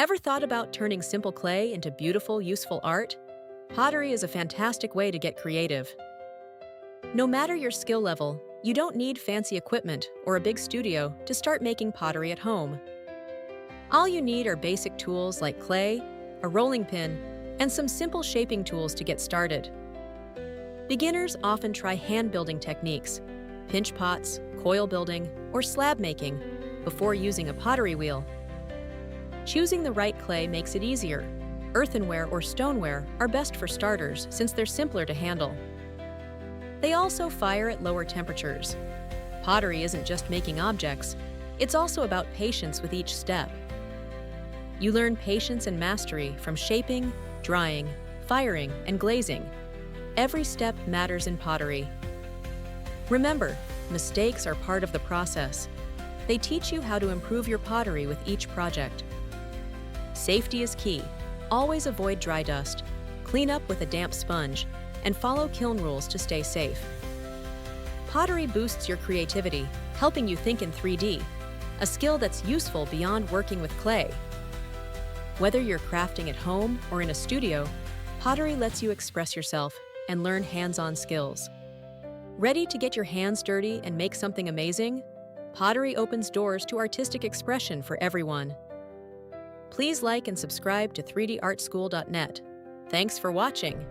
Ever thought about turning simple clay into beautiful, useful art? Pottery is a fantastic way to get creative. No matter your skill level, you don't need fancy equipment or a big studio to start making pottery at home. All you need are basic tools like clay, a rolling pin, and some simple shaping tools to get started. Beginners often try hand-building techniques, pinch pots, coil building, or slab making before using a pottery wheel. Choosing the right clay makes it easier. Earthenware or stoneware are best for starters since they're simpler to handle. They also fire at lower temperatures. Pottery isn't just making objects, it's also about patience with each step. You learn patience and mastery from shaping, drying, firing, and glazing. Every step matters in pottery. Remember, mistakes are part of the process. They teach you how to improve your pottery with each project. Safety is key. Always avoid dry dust, clean up with a damp sponge, and follow kiln rules to stay safe. Pottery boosts your creativity, helping you think in 3D, a skill that's useful beyond working with clay. Whether you're crafting at home or in a studio, pottery lets you express yourself and learn hands-on skills. Ready to get your hands dirty and make something amazing? Pottery opens doors to artistic expression for everyone. Please like and subscribe to 3dartschool.net. Thanks for watching.